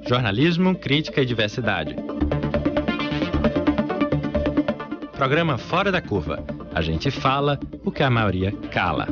Jornalismo, crítica e diversidade. Programa Fora da Curva. A gente fala o que a maioria cala.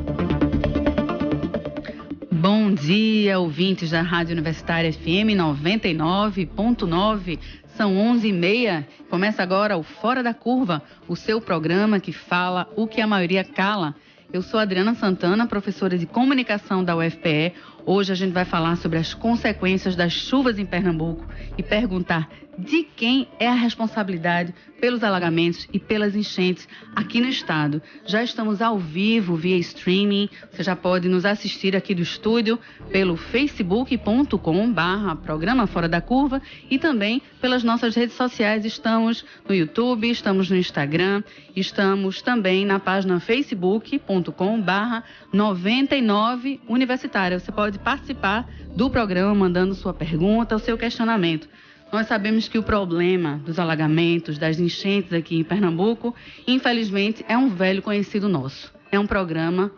Bom dia, ouvintes da Rádio Universitária FM 99.9. São 11h30. Começa agora o Fora da Curva, o seu programa que fala o que a maioria cala. Eu sou Adriana Santana, professora de comunicação da UFPE. Hoje a gente vai falar sobre as consequências das chuvas em Pernambuco e perguntar de quem é a responsabilidade pelos alagamentos e pelas enchentes aqui no estado. Já estamos ao vivo via streaming. Você já pode nos assistir aqui do estúdio pelo facebook.com/programa Fora da Curva e também pelas nossas redes sociais. Estamos no YouTube, estamos no Instagram, estamos também na página facebook.com/99 Universitária. Você pode participar do programa mandando sua pergunta, o seu questionamento. Nós sabemos que o problema dos alagamentos, das enchentes aqui em Pernambuco, infelizmente, é um velho conhecido nosso. É um problema,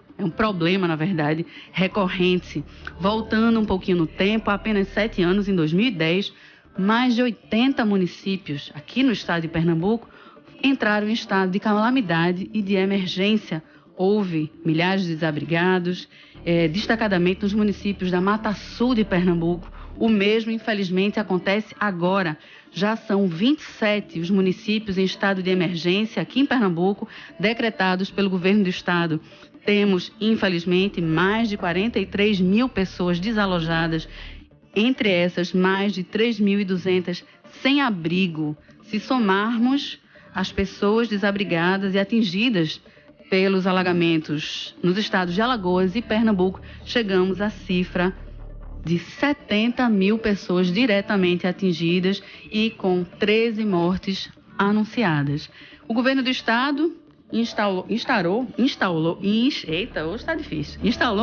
na verdade, recorrente. Voltando um pouquinho no tempo, há apenas 7 anos, em 2010, mais de 80 municípios aqui no estado de Pernambuco entraram em estado de calamidade e de emergência. Houve milhares de desabrigados, destacadamente nos municípios da Mata Sul de Pernambuco. O mesmo, infelizmente, acontece agora. Já são 27 os municípios em estado de emergência aqui em Pernambuco, decretados pelo governo do estado. Temos, infelizmente, mais de 43 mil pessoas desalojadas. Entre essas, mais de 3.200 sem abrigo. Se somarmos as pessoas desabrigadas e atingidas pelos alagamentos nos estados de Alagoas e Pernambuco, chegamos à cifra de 70 mil pessoas diretamente atingidas e com 13 mortes anunciadas. O governo do estado instalou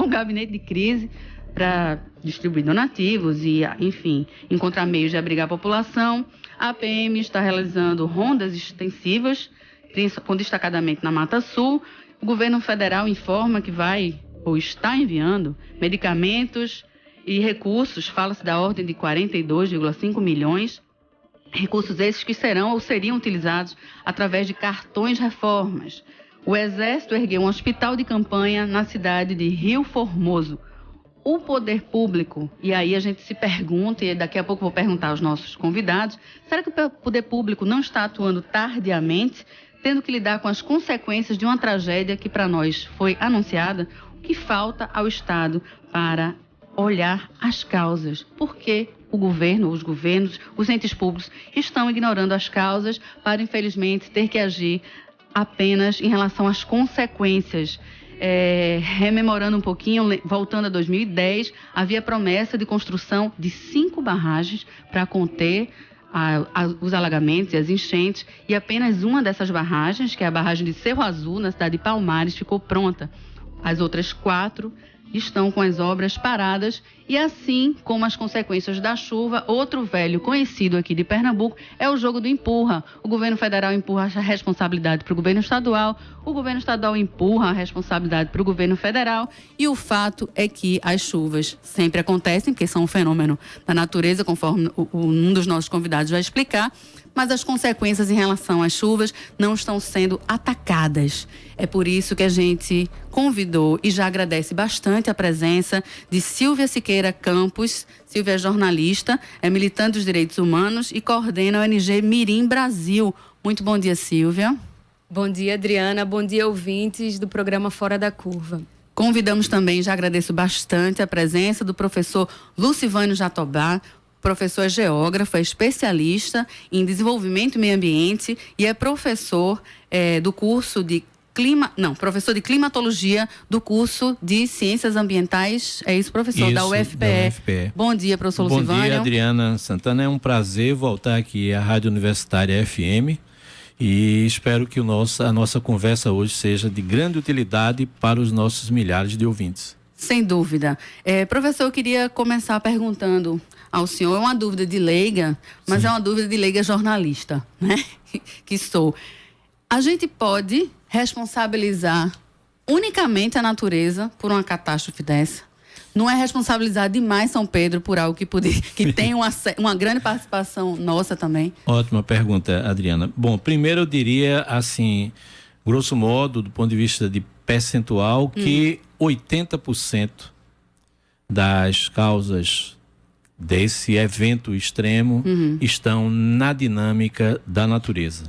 um gabinete de crise para distribuir donativos e, enfim, encontrar meios de abrigar a população. A PM está realizando rondas extensivas, com destacadamente na Mata Sul. O governo federal informa que vai ou está enviando medicamentos e recursos, fala-se da ordem de 42,5 milhões, recursos esses que serão ou seriam utilizados através de cartões reformas. O Exército ergueu um hospital de campanha na cidade de Rio Formoso. O poder público, e aí a gente se pergunta, e daqui a pouco vou perguntar aos nossos convidados, será que o poder público não está atuando tardiamente, tendo que lidar com as consequências de uma tragédia que para nós foi anunciada? O que falta ao Estado para olhar as causas? Por que o governo, os governos, os entes públicos estão ignorando as causas para, infelizmente, ter que agir apenas em relação às consequências? Rememorando um pouquinho, voltando a 2010, havia promessa de construção de 5 barragens para conter os alagamentos e as enchentes, e apenas uma dessas barragens, que é a barragem de Cerro Azul, na cidade de Palmares, ficou pronta. As outras 4 estão com as obras paradas e, assim como as consequências da chuva, outro velho conhecido aqui de Pernambuco é o jogo do empurra. O governo federal empurra a responsabilidade para o governo estadual, o governo estadual empurra a responsabilidade para o governo federal, e o fato é que as chuvas sempre acontecem, porque são um fenômeno da natureza, conforme um dos nossos convidados vai explicar, mas as consequências em relação às chuvas não estão sendo atacadas. É por isso que a gente convidou e já agradece bastante a presença de Silvia Siqueira Campos. Silvia é jornalista, é militante dos direitos humanos e coordena a ONG Mirim Brasil. Muito bom dia, Silvia. Bom dia, Adriana. Bom dia, ouvintes do programa Fora da Curva. Convidamos também, já agradeço bastante a presença do professor Lucivânio Jatobá. Professor é geógrafo, é especialista em desenvolvimento e meio ambiente e é professor do curso de professor de climatologia do curso de ciências ambientais. É isso, professor? Isso, da UFPE. Da UFPE. Bom dia, professor Lucivânio. Bom dia, Adriana Santana. É um prazer voltar aqui à Rádio Universitária FM e espero que a nossa conversa hoje seja de grande utilidade para os nossos milhares de ouvintes. Sem dúvida. Professor, eu queria começar perguntando ao senhor, é uma dúvida de leiga, mas Sim. É uma dúvida de leiga jornalista, né? Que sou. A gente pode responsabilizar unicamente a natureza por uma catástrofe dessa? não é responsabilizar demais São Pedro por algo que tem uma grande participação nossa também? Ótima pergunta, Adriana. Bom, primeiro eu diria, assim, grosso modo, do ponto de vista de percentual, que 80% das causas desse evento extremo estão na dinâmica da natureza.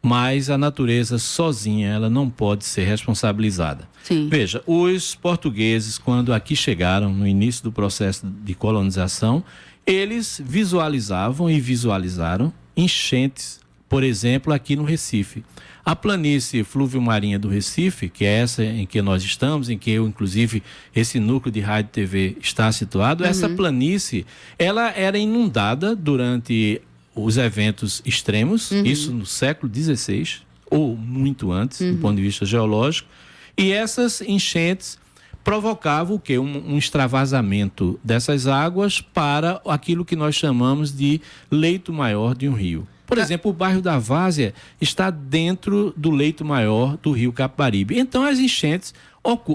Mas a natureza sozinha, ela não pode ser responsabilizada. Sim. Veja, os portugueses, quando aqui chegaram, no início do processo de colonização, eles visualizavam e visualizaram enchentes, por exemplo, aqui no Recife. A planície fluvio-marinha do Recife, que é essa em que nós estamos, em que eu, inclusive, esse núcleo de rádio e TV está situado, essa planície, ela era inundada durante os eventos extremos, isso no século XVI, ou muito antes, do ponto de vista geológico, e essas enchentes provocavam o quê? Um extravasamento dessas águas para aquilo que nós chamamos de leito maior de um rio. Por exemplo, o bairro da Várzea está dentro do leito maior do rio Capibaribe. Então, as enchentes,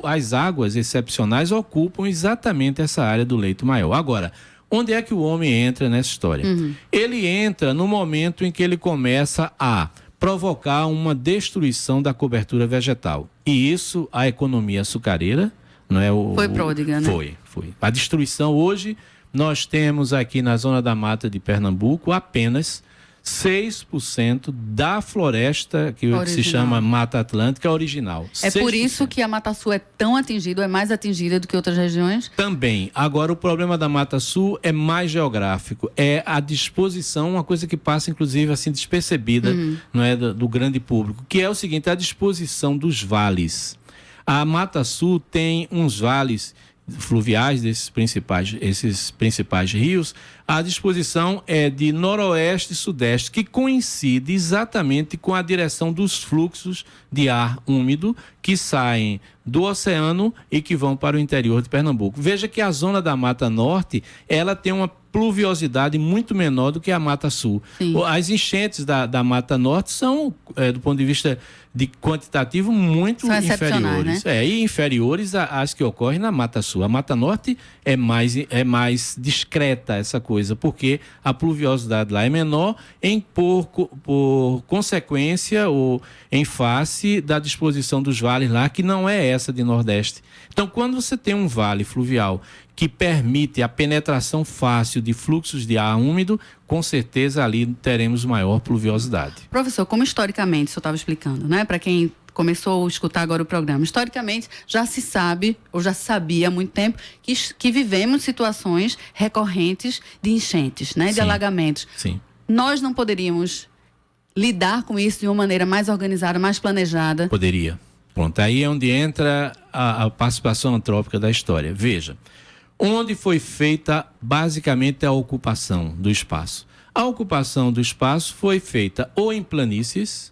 as águas excepcionais ocupam exatamente essa área do leito maior. Agora, onde é que o homem entra nessa história? Ele entra no momento em que ele começa a provocar uma destruição da cobertura vegetal. E isso, a economia açucareira, não é foi pródiga, né? Foi. A destruição hoje, nós temos aqui na zona da mata de Pernambuco apenas 6% da floresta que se chama Mata Atlântica original. É 6%. Por isso que a Mata Sul é tão atingida, é mais atingida do que outras regiões? Também. Agora, o problema da Mata Sul é mais geográfico. É a disposição, uma coisa que passa, inclusive, assim, despercebida, não é, do grande público, que é o seguinte, a disposição dos vales. A Mata Sul tem uns vales fluviais esses principais rios, a disposição é de noroeste e sudeste, que coincide exatamente com a direção dos fluxos de ar úmido que saem do oceano e que vão para o interior de Pernambuco. Veja que a zona da Mata Norte, ela tem uma pluviosidade muito menor do que a Mata Sul. Sim. As enchentes da Mata Norte são, do ponto de vista de quantitativo, muito inferiores. Né? E inferiores às que ocorrem na Mata Sul. A Mata Norte é mais discreta essa coisa, porque a pluviosidade lá é menor por consequência ou em face da disposição dos vales lá, que não é essa de Nordeste. Então, quando você tem um vale fluvial que permite a penetração fácil de fluxos de ar úmido, com certeza ali teremos maior pluviosidade. Professor, como historicamente, o senhor estava explicando, né? Para quem começou a escutar agora o programa, historicamente já se sabe, ou já sabia há muito tempo, que vivemos situações recorrentes de enchentes, né? De alagamentos. Sim. Nós não poderíamos lidar com isso de uma maneira mais organizada, mais planejada? Poderia. Pronto, aí é onde entra a participação antrópica da história. Veja, onde foi feita basicamente a ocupação do espaço? A ocupação do espaço foi feita ou em planícies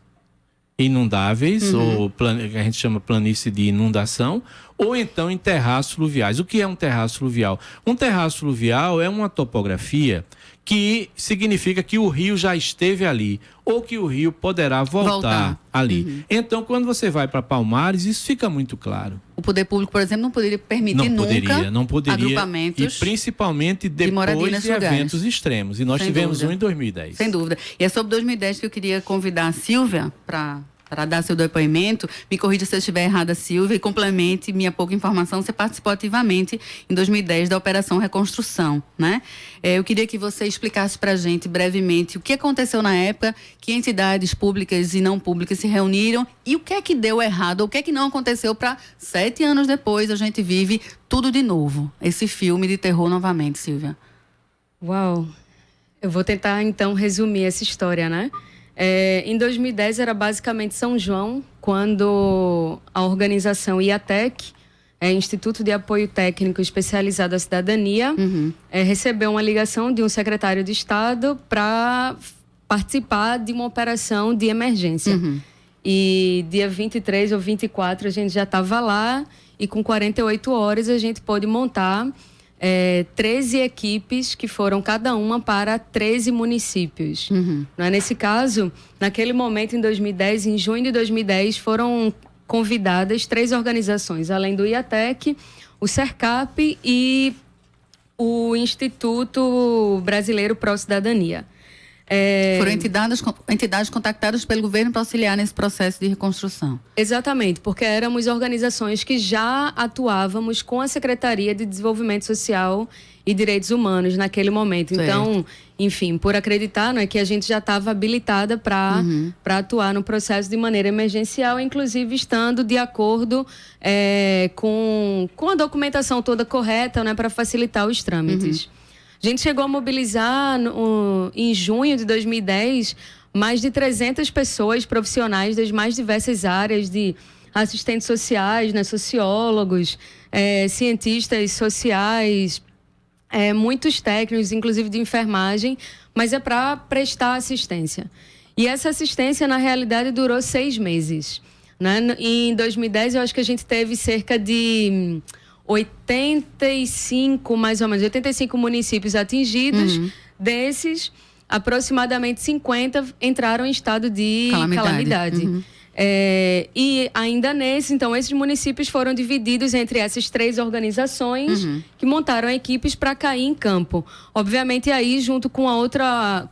inundáveis, ou que a gente chama planície de inundação, ou então em terraços fluviais. O que é um terraço fluvial? Um terraço fluvial é uma topografia que significa que o rio já esteve ali, ou que o rio poderá voltar ali. Então, quando você vai para Palmares, isso fica muito claro. O poder público, por exemplo, não poderia permitir não poderia, agrupamentos, e principalmente depois de eventos extremos. E nós tivemos um em 2010. Sem dúvida. E é sobre 2010 que eu queria convidar a Silvia para dar seu depoimento. Me corrija se eu estiver errada, Silvia, e complemente minha pouca informação. Você participou ativamente em 2010 da Operação Reconstrução, né? Eu queria que você explicasse para a gente brevemente o que aconteceu na época, que entidades públicas e não públicas se reuniram e o que é que deu errado, o que é que não aconteceu para 7 anos depois a gente vive tudo de novo. Esse filme de terror novamente, Silvia. Uau! Eu vou tentar, então, resumir essa história, né? Em 2010 era basicamente São João, quando a organização IATEC, Instituto de Apoio Técnico Especializado à Cidadania, recebeu uma ligação de um secretário de Estado para participar de uma operação de emergência. E dia 23 ou 24 a gente já estava lá e com 48 horas a gente pôde montar 13 equipes que foram cada uma para 13 municípios. Nesse caso, naquele momento, em 2010, em junho de 2010, foram convidadas 3 organizações, além do IATEC, o CERCAP e o Instituto Brasileiro Pró Cidadania. Foram entidades contactadas pelo governo para auxiliar nesse processo de reconstrução. Exatamente, porque éramos organizações que já atuávamos com a Secretaria de Desenvolvimento Social e Direitos Humanos naquele momento. Certo. Então, enfim, por acreditar, não é, que a gente já estava habilitada para atuar no processo de maneira emergencial, inclusive estando de acordo com a documentação toda correta, né, para facilitar os trâmites. A gente chegou a mobilizar em junho de 2010 mais de 300 pessoas profissionais das mais diversas áreas, de assistentes sociais, né, sociólogos, cientistas sociais, muitos técnicos, inclusive de enfermagem, mas é para prestar assistência. E essa assistência, na realidade, durou 6 meses. Né? Em 2010, eu acho que a gente teve cerca de 85, mais ou menos, 85 municípios atingidos. Desses, aproximadamente 50 entraram em estado de calamidade. E ainda então, esses municípios foram divididos entre essas 3 organizações que montaram equipes para cair em campo. Obviamente, aí, junto com a outra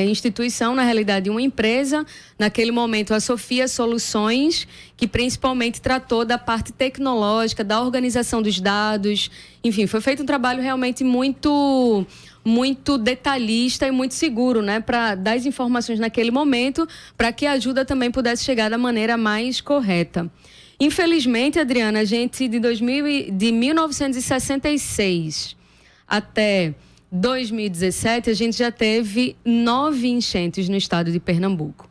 instituição, na realidade, uma empresa, naquele momento a Sofia Soluções, que principalmente tratou da parte tecnológica, da organização dos dados. Enfim, foi feito um trabalho realmente muito detalhista e muito seguro, né, para dar as informações naquele momento, para que a ajuda também pudesse chegar da maneira mais correta. Infelizmente, Adriana, a gente de 1966 até 2017, a gente já teve 9 enchentes no estado de Pernambuco,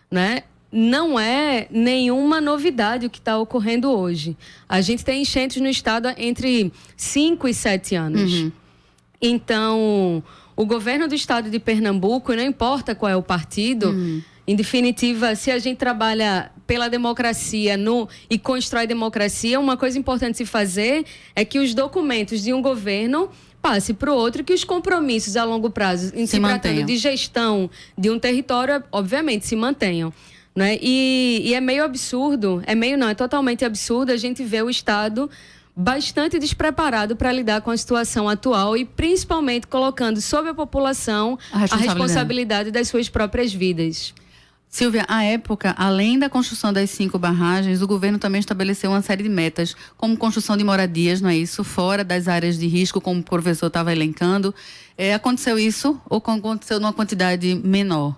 né? Não é nenhuma novidade o que está ocorrendo hoje. A gente tem enchentes no estado entre 5 e 7 anos. Então, o governo do estado de Pernambuco, não importa qual é o partido, em definitiva, se a gente trabalha pela democracia e constrói democracia, uma coisa importante se fazer é que os documentos de um governo passe para o outro, que os compromissos a longo prazo, em se tratando de gestão de um território, obviamente, se mantenham. Né? E é meio absurdo, é totalmente absurdo a gente ver o Estado bastante despreparado para lidar com a situação atual e principalmente colocando sobre a população a responsabilidade das suas próprias vidas. Silvia, à época, além da construção das 5 barragens, o governo também estabeleceu uma série de metas, como construção de moradias, não é isso? Fora das áreas de risco, como o professor estava elencando. Aconteceu isso ou aconteceu numa quantidade menor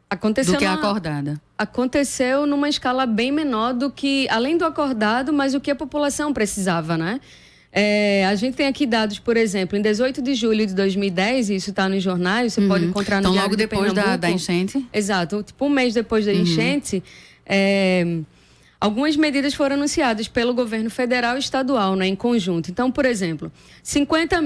do que a acordada? Aconteceu numa escala bem menor do que, além do acordado, mas o que a população precisava, né? A gente tem aqui dados, por exemplo, em 18 de julho de 2010, e isso está nos jornais, você pode encontrar no Diário de Pernambuco. Então, logo depois da enchente? Exato, tipo um mês depois da enchente, algumas medidas foram anunciadas pelo governo federal e estadual, né, em conjunto. Então, por exemplo, 50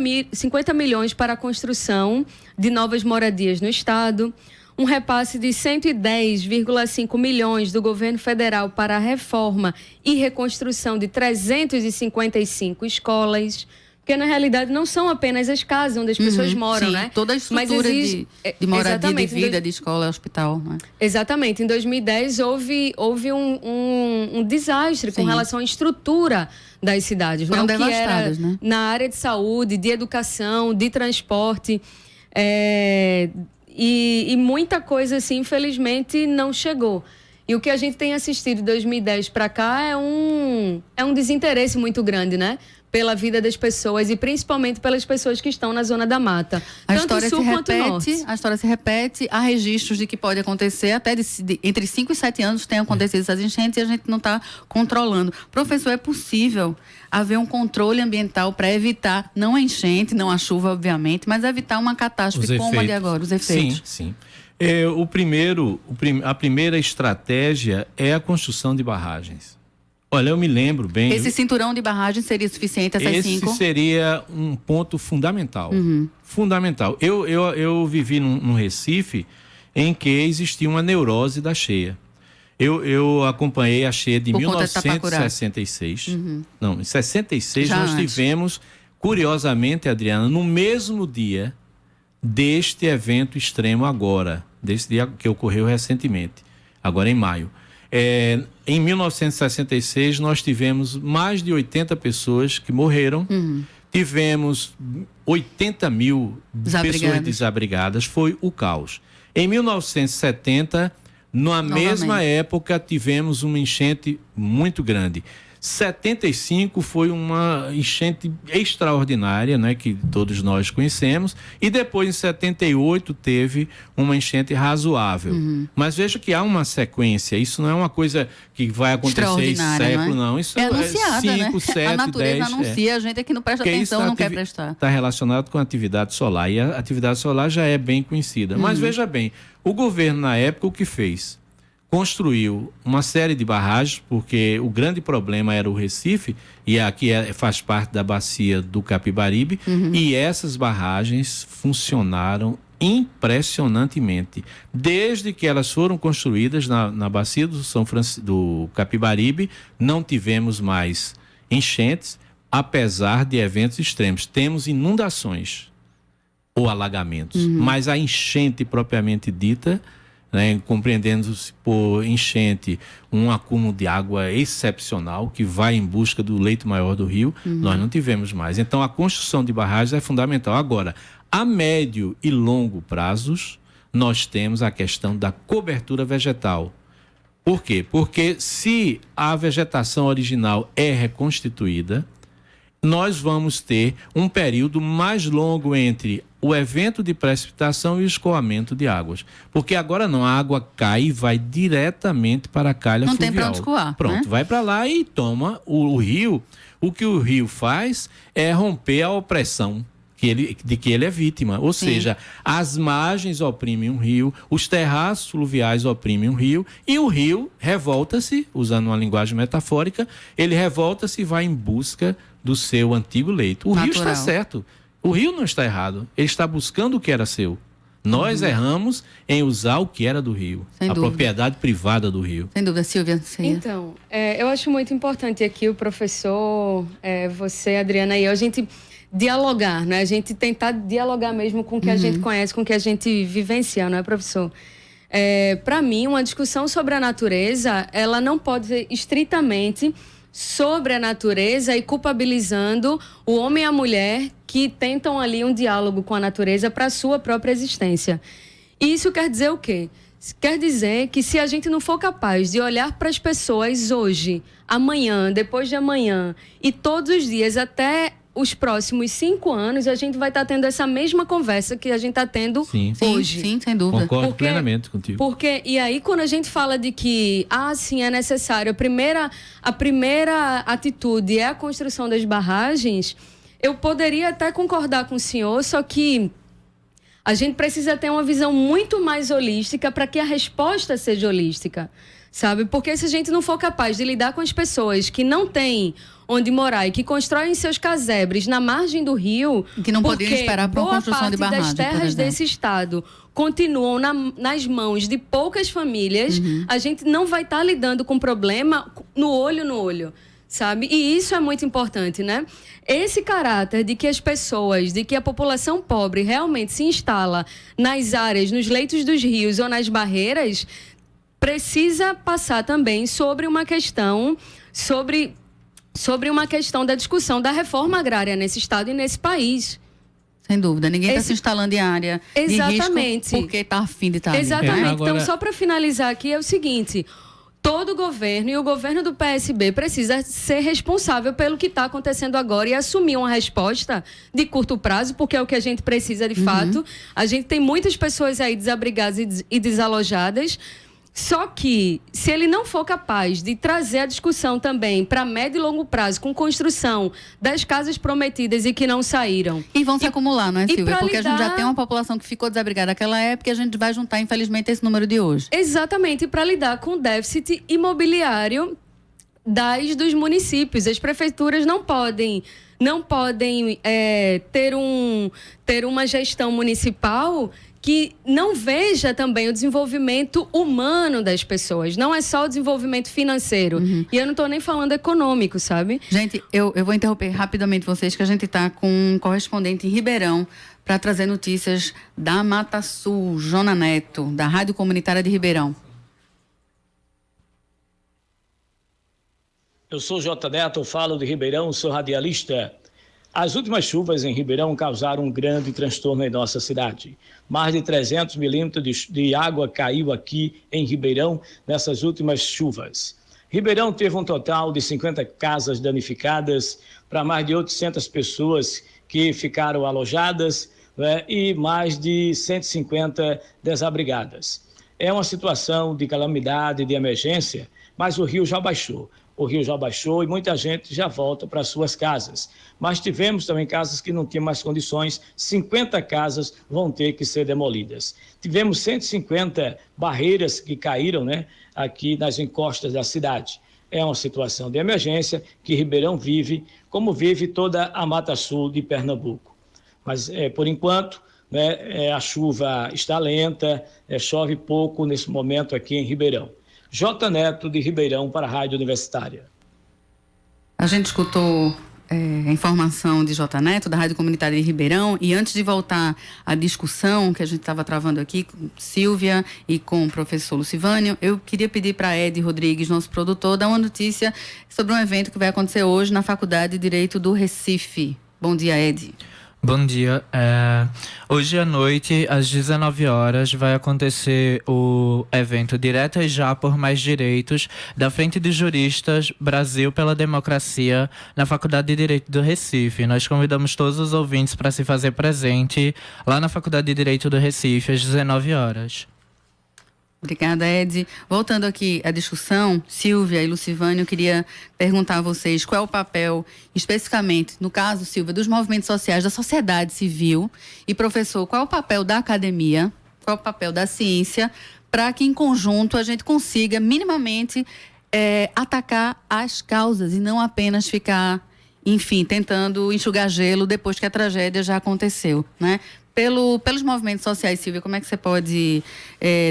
milhões para a construção de novas moradias no estado, um repasse de 110,5 milhões do governo federal para a reforma e reconstrução de 355 escolas, porque na realidade não são apenas as casas onde as pessoas moram, né? Toda a estrutura de moradia, de vida, de escola, hospital. Né? Exatamente. Em 2010 houve um desastre com relação à estrutura das cidades. Foram devastadas, né? Na área de saúde, de educação, de transporte. E muita coisa, assim, infelizmente, não chegou. E o que a gente tem assistido de 2010 para cá é um desinteresse muito grande, né? Pela vida das pessoas e principalmente pelas pessoas que estão na zona da mata. A história se repete, há registros de que pode acontecer, até entre 5 e 7 anos tem acontecido essas enchentes e a gente não está controlando. Professor, é possível haver um controle ambiental para evitar, não a enchente, não a chuva, obviamente, mas evitar uma catástrofe como a de agora, os efeitos? Sim. A primeira estratégia é a construção de barragens. Olha, eu me lembro bem... Esse cinturão de barragem seria suficiente, essas 5? Esse seria um ponto fundamental. Fundamental. Eu vivi num Recife em que existia uma neurose da cheia. Eu acompanhei a cheia de 1966. Não, em 66 já nós tivemos, curiosamente, Adriana, no mesmo dia deste evento extremo agora, desse dia que ocorreu recentemente, agora em maio. Em 1966, nós tivemos mais de 80 pessoas que morreram. Tivemos 80 mil pessoas desabrigadas. Foi o caos. Em 1970, na mesma época, tivemos uma enchente muito grande. 75 foi uma enchente extraordinária, né, que todos nós conhecemos, e depois em 78 teve uma enchente razoável. Mas veja que há uma sequência, isso não é uma coisa que vai acontecer em século, não. Isso é anunciada, 5, 7, a natureza 10, anuncia, a gente é que não presta atenção, não quer prestar. Está relacionado com a atividade solar, e a atividade solar já é bem conhecida. Mas veja bem, o governo na época o que fez? Construiu uma série de barragens, porque o grande problema era o Recife, e aqui faz parte da bacia do Capibaribe, e essas barragens funcionaram impressionantemente. Desde que elas foram construídas na bacia do Capibaribe, não tivemos mais enchentes, apesar de eventos extremos. Temos inundações ou alagamentos, mas a enchente propriamente dita, né, compreendendo-se por enchente um acúmulo de água excepcional que vai em busca do leito maior do rio, nós não tivemos mais. Então a construção de barragens é fundamental. Agora, a médio e longo prazos, nós temos a questão da cobertura vegetal. Por quê? Porque se a vegetação original é reconstituída, nós vamos ter um período mais longo entre o evento de precipitação e o escoamento de águas. Porque agora não, a água cai e vai diretamente para a calha fluvial. Não tem para onde escoar. Pronto, vai para lá e toma o rio. O que o rio faz é romper a opressão de que ele é vítima. Ou seja, as margens oprimem um rio, os terraços fluviais oprimem um rio, e o rio revolta-se, usando uma linguagem metafórica, ele revolta-se e vai em busca do seu antigo leito. O rio está certo. O rio não está errado. Ele está buscando o que era seu. Nós erramos em usar o que era do rio. A propriedade privada do rio. Sem dúvida, Silvia. Então, eu acho muito importante aqui o professor, você, Adriana, e eu, a gente dialogar, né? A gente tentar dialogar mesmo com o que a gente conhece, com o que a gente vivencia, não é, professor? Para mim, uma discussão sobre a natureza, ela não pode ser estritamente sobre a natureza e culpabilizando o homem e a mulher que tentam ali um diálogo com a natureza para a sua própria existência. E isso quer dizer o quê? Quer dizer que se a gente não for capaz de olhar para as pessoas hoje, amanhã, depois de amanhã e todos os dias até os próximos 5 anos, a gente vai estar tendo essa mesma conversa que a gente está tendo hoje. Sim, sem dúvida. Concordo plenamente contigo. E aí, quando a gente fala de que, sim, é necessário, a primeira atitude é a construção das barragens, eu poderia até concordar com o senhor, só que a gente precisa ter uma visão muito mais holística para que a resposta seja holística, sabe? Porque se a gente não for capaz de lidar com as pessoas que não têm onde morar e que constroem seus casebres na margem do rio, que não podiam esperar para uma construção de barragem, das terras desse estado continuam nas mãos de poucas famílias, a gente não vai estar lidando com o problema no olho, sabe? E isso é muito importante, né? Esse caráter de que as pessoas, de que a população pobre realmente se instala nas áreas, nos leitos dos rios ou nas barreiras, precisa passar também sobre uma questão, sobre uma questão da discussão da reforma agrária nesse estado e nesse país. Sem dúvida, ninguém está se instalando em área de risco porque está a fim de estar ali. Exatamente. Agora... Então, só para finalizar aqui, é o seguinte: todo governo e o governo do PSB precisa ser responsável pelo que está acontecendo agora e assumir uma resposta de curto prazo, porque é o que a gente precisa de fato. A gente tem muitas pessoas aí desabrigadas e desalojadas. Só que, se ele não for capaz de trazer a discussão também para médio e longo prazo, com construção das casas prometidas e que não saíram. E vão se acumular, não é, Silvia? Porque a gente já tem uma população que ficou desabrigada naquela época e a gente vai juntar, infelizmente, esse número de hoje. Exatamente, para lidar com o déficit imobiliário dos municípios. As prefeituras não podem ter uma gestão municipal que não veja também o desenvolvimento humano das pessoas. Não é só o desenvolvimento financeiro. E eu não estou nem falando econômico, sabe? Gente, eu vou interromper rapidamente vocês, que a gente está com um correspondente em Ribeirão para trazer notícias da Mata Sul, Jona Neto, da Rádio Comunitária de Ribeirão. Eu sou J. Neto, falo de Ribeirão, sou radialista. As últimas chuvas em Ribeirão causaram um grande transtorno em nossa cidade. Mais de 300 milímetros de água caiu aqui em Ribeirão nessas últimas chuvas. Ribeirão teve um total de 50 casas danificadas para mais de 800 pessoas que ficaram alojadas, né, e mais de 150 desabrigadas. É uma situação de calamidade, de emergência, mas o rio já baixou. O rio já baixou e muita gente já volta para suas casas. Mas tivemos também casas que não tinham mais condições, 50 casas vão ter que ser demolidas. Tivemos 150 barreiras que caíram, né, aqui nas encostas da cidade. É uma situação de emergência que Ribeirão vive, como vive toda a Mata Sul de Pernambuco. Mas, por enquanto, né, a chuva está lenta, chove pouco nesse momento aqui em Ribeirão. J. Neto, de Ribeirão, para a Rádio Universitária. A gente escutou a informação de J. Neto, da Rádio Comunitária de Ribeirão, e antes de voltar à discussão que a gente estava travando aqui com Silvia e com o professor Lucivânio, eu queria pedir para Ed Rodrigues, nosso produtor, dar uma notícia sobre um evento que vai acontecer hoje na Faculdade de Direito do Recife. Bom dia, Ed. Bom dia. Hoje à noite, às 19 horas, vai acontecer o evento Diretas Já por Mais Direitos, da Frente de Juristas Brasil pela Democracia, na Faculdade de Direito do Recife. Nós convidamos todos os ouvintes para se fazer presente lá na Faculdade de Direito do Recife, às 19 horas. Obrigada, Ed. Voltando aqui à discussão, Silvia e Lucivânio, eu queria perguntar a vocês qual é o papel, especificamente, no caso, Silvia, dos movimentos sociais, da sociedade civil, e, professor, qual é o papel da academia, qual é o papel da ciência, para que, em conjunto, a gente consiga, minimamente, atacar as causas e não apenas ficar, enfim, tentando enxugar gelo depois que a tragédia já aconteceu, né? Pelos movimentos sociais, Silvia, como é que você pode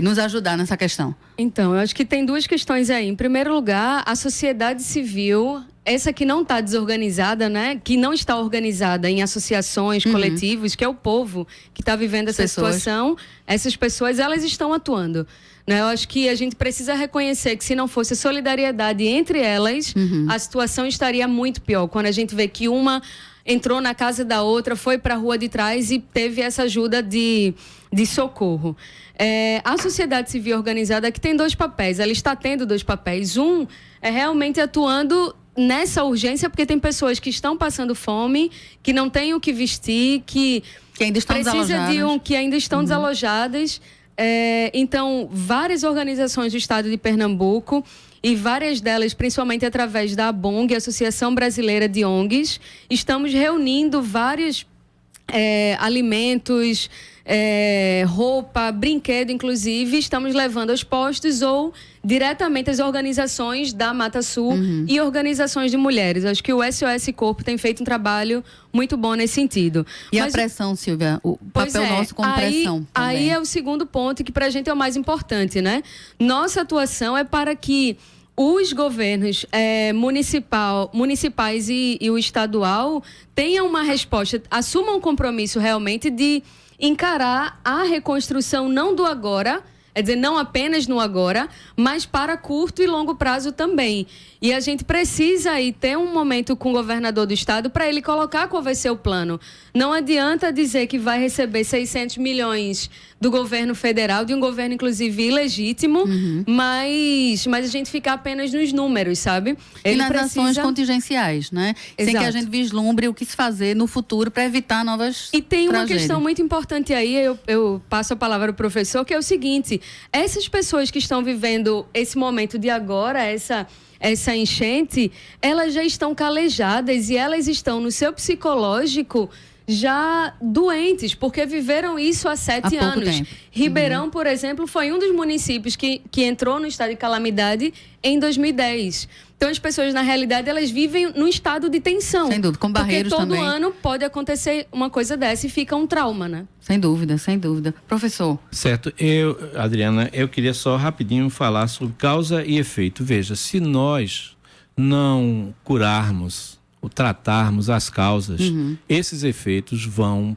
nos ajudar nessa questão? Então, eu acho que tem duas questões aí. Em primeiro lugar, a sociedade civil, essa que não está desorganizada, né? Que não está organizada em associações, coletivos, que é o povo que está vivendo essa situação. Essas pessoas, elas estão atuando. Né? Eu acho que a gente precisa reconhecer que se não fosse solidariedade entre elas, a situação estaria muito pior. Quando a gente vê que uma entrou na casa da outra, foi para a rua de trás e teve essa ajuda de socorro. A sociedade civil organizada que tem dois papéis, ela está tendo dois papéis. Um é realmente atuando nessa urgência, porque tem pessoas que estão passando fome, que não têm o que vestir, que ainda estão desalojadas. Que ainda estão desalojadas. Então, várias organizações do estado de Pernambuco, e várias delas, principalmente através da ABONG, Associação Brasileira de ONGs, estamos reunindo vários alimentos, roupa, brinquedo, inclusive, estamos levando aos postos ou diretamente às organizações da Mata Sul e organizações de mulheres. Acho que o SOS Corpo tem feito um trabalho muito bom nesse sentido. E a pressão, Silvia? O papel nosso como pressão também. Aí é o segundo ponto, que para a gente é o mais importante, né? Nossa atuação é para que os governos municipais e o estadual tenham uma resposta, assumam um compromisso realmente de encarar a reconstrução não do agora, é dizer, não apenas no agora, mas para curto e longo prazo também. E a gente precisa aí ter um momento com o governador do estado para ele colocar qual vai ser o plano. Não adianta dizer que vai receber 600 milhões do governo federal, de um governo, inclusive, ilegítimo, mas a gente ficar apenas nos números, sabe? Ele nas ações contingenciais, né? Exato. Sem que a gente vislumbre o que se fazer no futuro para evitar novas E tem uma tragédias. questão muito importante aí, eu passo a palavra ao professor, que é o seguinte: essas pessoas que estão vivendo esse momento de agora, essa enchente, elas já estão calejadas e elas estão no seu psicológico já doentes, porque viveram isso há 7 anos. Tempo. Ribeirão, por exemplo, foi um dos municípios que entrou no estado de calamidade em 2010. Então, as pessoas, na realidade, elas vivem num estado de tensão. Sem dúvida, com barreiros também. também. Porque todo ano pode acontecer uma coisa dessa e fica um trauma, né? Sem dúvida, sem dúvida. Professor. Certo. Adriana, eu queria só rapidinho falar sobre causa e efeito. Veja, se nós não curarmos ou tratarmos as causas, esses efeitos vão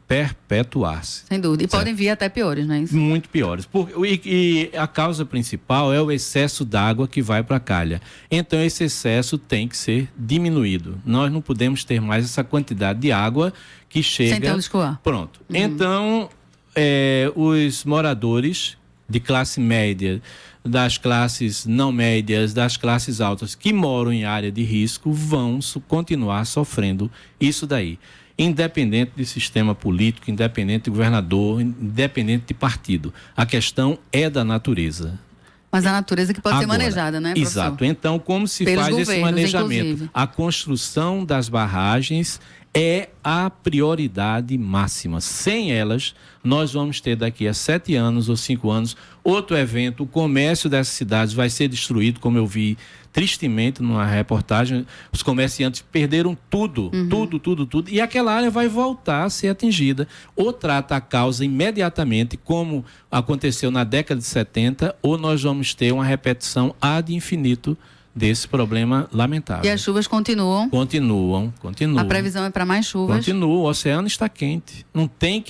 perpetuar-se. Sem dúvida. E podem vir até piores, não é isso? Muito piores. E a causa principal é o excesso d'água que vai para a calha. Então, esse excesso tem que ser diminuído. Nós não podemos ter mais essa quantidade de água que chega... Sem ter onde escoar. Pronto. Então, os moradores de classe média, das classes não médias, das classes altas que moram em área de risco vão continuar sofrendo isso daí. Independente de sistema político, independente de governador, independente de partido. A questão é da natureza. Mas a natureza que pode ser manejada, né, professor? Exato. Então, como se faz esse manejamento? Inclusive. A construção das barragens é a prioridade máxima. Sem elas, nós vamos ter daqui a 7 anos ou 5 anos outro evento. O comércio dessas cidades vai ser destruído, como eu vi tristemente numa reportagem. Os comerciantes perderam tudo, tudo. E aquela área vai voltar a ser atingida. Ou trata a causa imediatamente, como aconteceu na década de 70, ou nós vamos ter uma repetição ad infinito desse problema lamentável. E as chuvas continuam? Continuam. A previsão é para mais chuvas? Continua, o oceano está quente. Não tem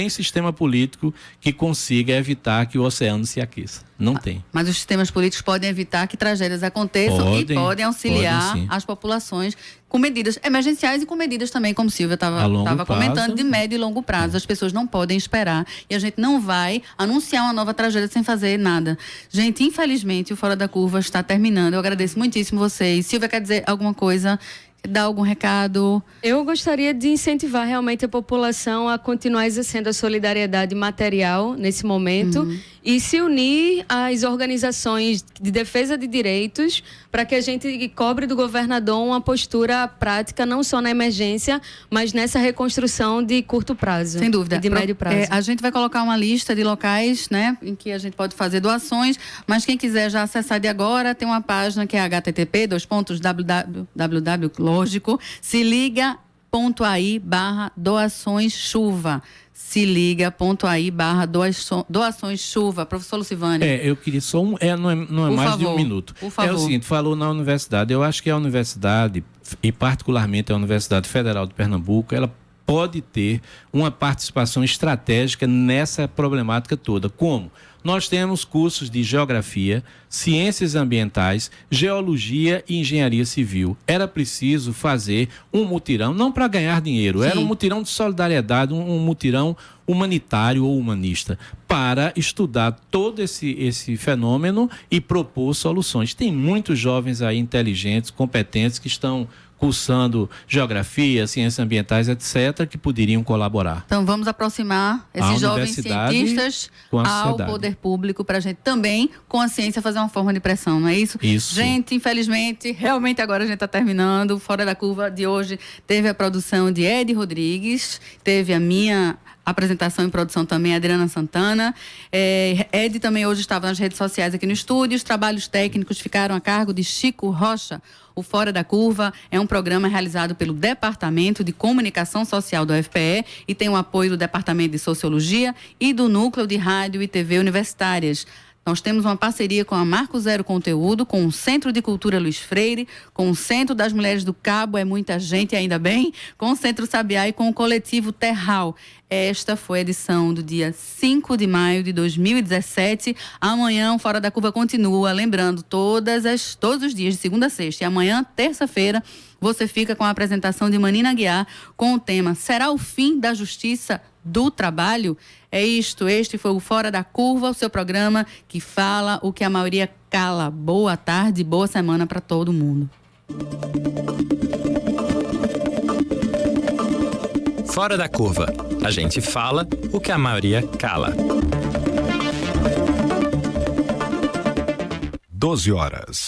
sistema político que consiga evitar que o oceano se aqueça. Não tem. Mas os sistemas políticos podem evitar que tragédias aconteçam e podem auxiliar as populações com medidas emergenciais e com medidas também, como Silvia estava comentando, de médio e longo prazo. As pessoas não podem esperar e a gente não vai anunciar uma nova tragédia sem fazer nada. Gente, infelizmente, o Fora da Curva está terminando. Eu agradeço muitíssimo vocês. Silvia, quer dizer alguma coisa? Dar algum recado? Eu gostaria de incentivar realmente a população a continuar exercendo a solidariedade material nesse momento e se unir às organizações de defesa de direitos para que a gente cobre do governador uma postura prática, não só na emergência, mas nessa reconstrução de curto prazo. Sem dúvida. De médio prazo. A gente vai colocar uma lista de locais, né, em que a gente pode fazer doações, mas quem quiser já acessar de agora, tem uma página que é http://www, lógico, se liga.ai/doações chuva. Se liga.ai/doações chuva. Professor Lucivânio. Eu queria só não é mais de um minuto. Por favor. É o seguinte, falou na universidade. Eu acho que a universidade, e particularmente a Universidade Federal de Pernambuco, ela pode ter uma participação estratégica nessa problemática toda. Como? Nós temos cursos de geografia, ciências ambientais, geologia e engenharia civil. Era preciso fazer um mutirão, não para ganhar dinheiro, era um mutirão de solidariedade, um mutirão humanitário ou humanista, para estudar todo esse fenômeno e propor soluções. Tem muitos jovens aí inteligentes, competentes, que estão cursando geografia, ciências ambientais, etc., que poderiam colaborar. Então vamos aproximar esses jovens cientistas ao poder público para a gente também, com a ciência, fazer uma forma de pressão, não é isso? Isso. Gente, infelizmente, realmente agora a gente está terminando. Fora da Curva de hoje teve a produção de Ed Rodrigues, teve a minha apresentação e produção também, Adriana Santana. Ed também hoje estava nas redes sociais aqui no estúdio. Os trabalhos técnicos ficaram a cargo de Chico Rocha. O Fora da Curva é um programa realizado pelo Departamento de Comunicação Social do UFPE e tem o apoio do Departamento de Sociologia e do Núcleo de Rádio e TV Universitárias. Nós temos uma parceria com a Marco Zero Conteúdo, com o Centro de Cultura Luiz Freire, com o Centro das Mulheres do Cabo, é muita gente, ainda bem, com o Centro Sabiá e com o Coletivo Terral. Esta foi a edição do dia 5 de maio de 2017. Amanhã o Fora da Curva continua, lembrando, todos os dias, de segunda a sexta. E amanhã, terça-feira, você fica com a apresentação de Manina Aguiar com o tema Será o fim da justiça do trabalho? É isto, este foi o Fora da Curva, o seu programa que fala o que a maioria cala. Boa tarde, boa semana para todo mundo. Fora da Curva. A gente fala o que a maioria cala. 12 horas.